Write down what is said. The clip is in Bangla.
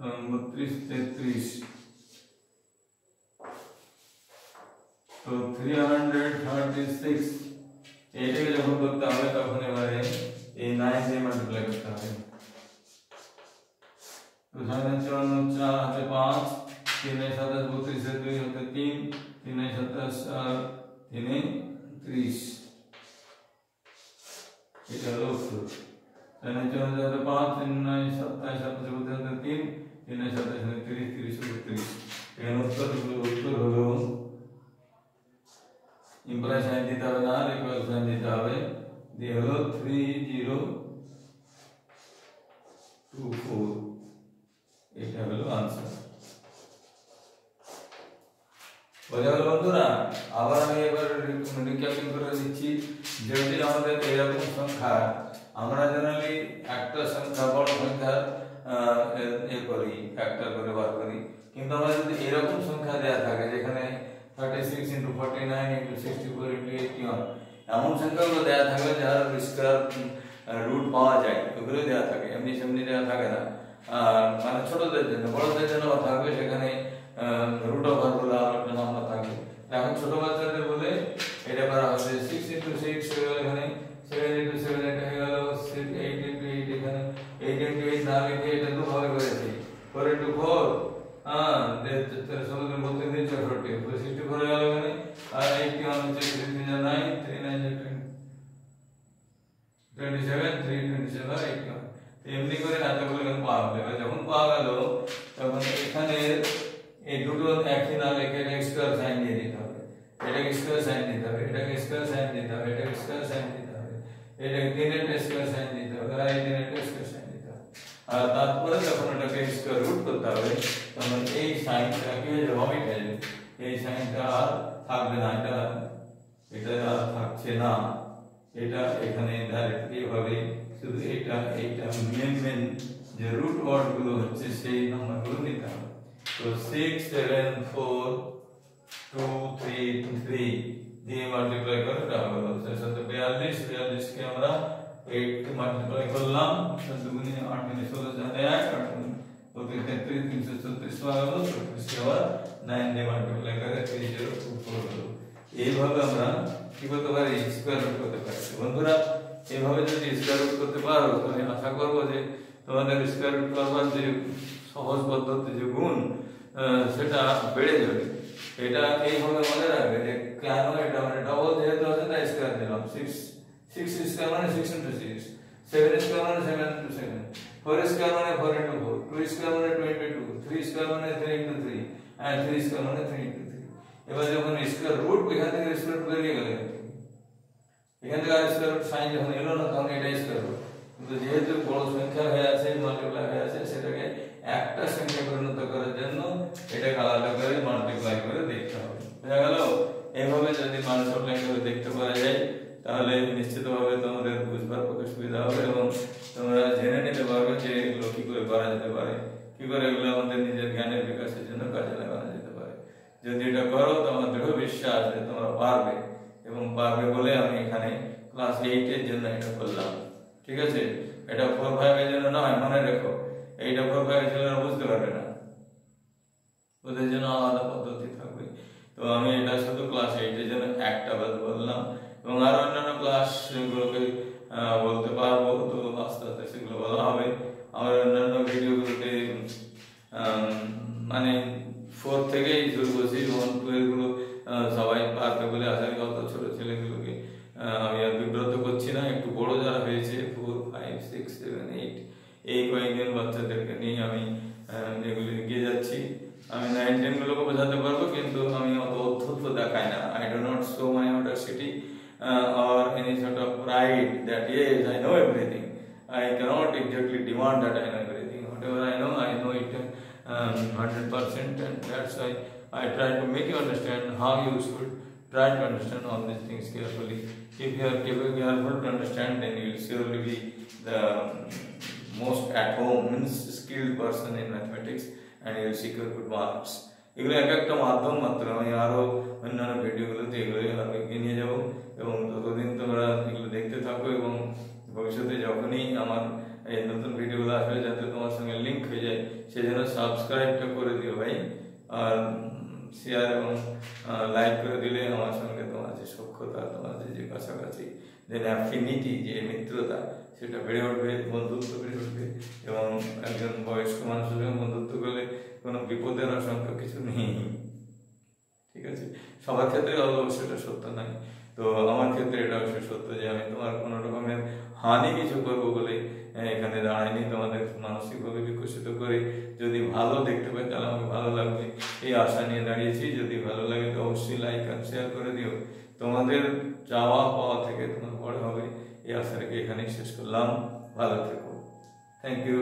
32 33 তো 336 এটাকে যখন করতে হবে তখন এবারে এই 9 দিয়ে মাল্টিপ্লাই করতে হবে। তো 54 4 হাতে 5 3 27 32 এর 2 হাতে 3 3 27 আর 3 30 এটা হলো উত্তর। 54 হাতে 5 3 9 27 27 হাতে 3 3 27 হাতে 30 30 32 এর উত্তর হলো ইমপ্লাই সাইন দিতে হবে না, ইকুয়াল সাইন দিতে হবে, দিয়ে হলো 3024 এটা হলো आंसर। বোঝা গেল বন্ধুরা? আবার আমি এবার রিক্যাপিং করে দিচ্ছি। যদি আমাদের এরকম সংখ্যা আমরা জেনারেলি একটা সংখ্যা বড় সংখ্যা করি ফ্যাক্টর করে বার করি, কিন্তু আমরা যদি এরকম সংখ্যা দেয়া থাকে যেখানে 36 × 49 × 64 × 81 এমন সংখ্যাগুলো দেয়া থাকবে যার স্কয়ার রুট পাওয়া যায়, ওগুলো দেয়া থাকে, এমনি সেমনি দেয়া থাকে না। মানে ছোটদের জন্য, বড়দের জন্য থাকবে সেখানে রুট ওভার বলে একটা নাম্বার থাকবে। এখন ছোট বাচ্চাদের বলে এটা করা হচ্ছে 6 × 6 এখানে 7 × 7 এটা হয়ে গেল 8 × 8 এখানে 8 × 8 না লিখে এটা দু ভাগে করেছি 4 × 4 সমুদ্র বলতে দিন 64 64 হয়ে গেল এখানে, আর 81 হচ্ছে 3 × 9 3 9 27 3 27 81 এমনি করে এতগুলো এখন পাওয়া যাবে। যখন পাওয়া গেল তখন এখানে এই দুটো একই না লিখে এটা স্কয়ার সাইন দিয়ে দিতে হবে, এটাকে স্কয়ার সাইন দিতে হবে, এটাকে স্কয়ার সাইন দিতে হবে, এটাকে স্কয়ার সাইন দিতে হবে, এটাকে তিনের স্কয়ার সাইন দিতে হবে, আর এই তিনের স্কয়ার সাইন দিতে হবে। আর তারপরে যখন এটাকে স্কয়ার রুট করতে হবে তখন এই সাইনটা কি হয়ে যাবে, অমিট হয়ে যাবে, এই সাইনটা আর থাকবে না, এটা আর থাকছে না, এটা এখানে ডাইরেক্টলি এভাবে শুধু এটা মেন যে রুট ওয়ার্ড গুলো হচ্ছে সেই নাম্বারগুলো নিতে হবে। তো 6 7 4 2 3 3 দিয়ে মাল্টিপ্লাই করে দেওয়া হলো 42 42 কে আমরা 8 কে মাল্টিপ্লাই করলাম 7 গুণে 8 গুণে 16 জানে 1 8 গুণে 33 334 পাওয়া গেল, 34 কে আবার 9 দিয়ে মাল্টিপ্লাই করে 3024 হলো। এইভাবে আমরা কি করতে পারি, স্কয়ার রুট করতে পারি। বন্ধুরা এইভাবে যদি স্কয়ার রুট করতে পারো তাহলে আশা করব যে তোমাদের স্কয়ার রুট করবার যে সহজ পদ্ধতি যে গুণ সেটা বেড়ে যাবে। এটা এইভাবে মনে রাখবে যে কেন এটা মানে ডবল যেহেতু আছে তাই স্কয়ার দিলাম, 6 স্কয়ার মানে 6 × 6, 7 স্কয়ার মানে 7 × 7, 4 স্কয়ার মানে 4 × 4, 2 স্কয়ার মানে 22, 3 স্কয়ার মানে 3 × 3 and 3 স্কয়ার মানে 3 × 3। এবার যখন স্কয়ার রুট এখান থেকে স্কয়ার রুট বেরিয়ে গেল, এখান থেকে স্কয়ার রুট সাইন যখন এলো না তখন এটা স্কয়ার রুট, কিন্তু যেহেতু বড় সংখ্যা হয়ে আছে মাল্টিপ্লাই হয়ে আছে সেটাকে একটা সংখ্যা পরিণত করার জন্য এটাকে আলাদা করে মাল্টিপ্লাই করে দেখতে হবে। বুঝা গেল? এইভাবে যদি মাল্টিপ্লাই করে দেখতে পারা যায় তাহলে নিশ্চিতভাবে তোমাদের বুঝবার পক্ষে সুবিধা হবে এবং তোমরা জেনে নিতে পারবে যে এগুলো কি করে করা যেতে পারে, কি করে এগুলো আমাদের নিজের জ্ঞানের বিকাশের জন্য কাজে লাগানো যেতে পারে। যদি এটা করো তো আমার দৃঢ় বিশ্বাস যে তোমরা পারবে, এবং পারবে বলে আমি এখানে ক্লাস 8 এর জন্য এটা করলাম। ঠিক আছে? এটা 4 5 এর জন্য নয়, মনে রেখো। এইটা 4 5 এর ছেলেরা বুঝতে পারবে না, ওদের জন্য আলাদা পদ্ধতি থাকবে। তো আমি এটা শুধু ক্লাস 8 এর জন্য একটা বললাম, এবং আরো অন্যান্য ক্লাসগুলোকে বলতে পারবো, তো আস্তে আস্তে সেগুলো বলা হবে। আমার অন্যান্য ভিডিওগুলোতে মানে 4 থেকেই শুরু করছি, 1 2 এগুলো সবাই পারবে বলে আশা করি। অত ছোট ছেলেগুলোকে আমি আর বিব্রত করছি না, একটু বড় যারা হয়েছে 4 5 6 7 8 এই কয়েকজন বাচ্চাদেরকে নিয়ে আমি এগুলো এগিয়ে যাচ্ছি। আমি 9 10 গুলোকে বোঝাতে পারবো, কিন্তু আমি অত অদ্ভুত দেখাই না। I do not show my audacity or any sort of pride that yes I know everything. I cannot exactly demand that I know everything. Whatever I know it 100%, and that's why I try to make you understand how you should try to understand all these things carefully. If you are careful to understand, then you will surely be the most at home, means skilled person in mathematics, and you will secure good marks. এগুলো একটা মাধ্যম মাত্র। আমি আরো অন্যান্য ভিডিওগুলোতে এগুলো আরো এগিয়ে নিয়ে যাবো, এবং ততদিন তোমরা এগুলো দেখতে থাকো, এবং ভবিষ্যতে যখনই আমার এই নতুন ভিডিওগুলো আসবে যাতে তোমার সঙ্গে লিঙ্ক হয়ে যায় সেজন্য সাবস্ক্রাইবটা করে দিও ভাই, আর শেয়ার এবং লাইক করে দিলে আমার সঙ্গে তোমার যে সখ্যতা, তোমার যে কাছাকাছি যে অ্যাফিনিটি, যে মিত্রতা, সেটা বেড়ে উঠবে, বন্ধুত্ব বেড়ে উঠবে। এবং একজন বয়স্ক মানুষের সঙ্গে বন্ধুত্ব করলে কোনো বিপদের আশঙ্কা কিছু নেই, ঠিক আছে? সবার ক্ষেত্রে অবশ্যই এটা সত্য নয়, তো আমার ক্ষেত্রে এটা অবশ্যই সত্য যে আমি তোমার কোনো রকমের হানি কিছু করবো বলে এখানে দাঁড়াইনি। তোমাদের মানসিকভাবে বিকশিত করে যদি ভালো দেখতে পাই তাহলে আমাকে ভালো লাগবে, এই আশা নিয়ে দাঁড়িয়েছি। যদি ভালো লাগে তো অবশ্যই লাইক আর শেয়ার করে দিও। তোমাদের চাওয়া পাওয়া থেকে তোমার বড় হবে, এই আশা রেখে এখানেই শেষ করলাম। ভালো থেকো, থ্যাংক ইউ।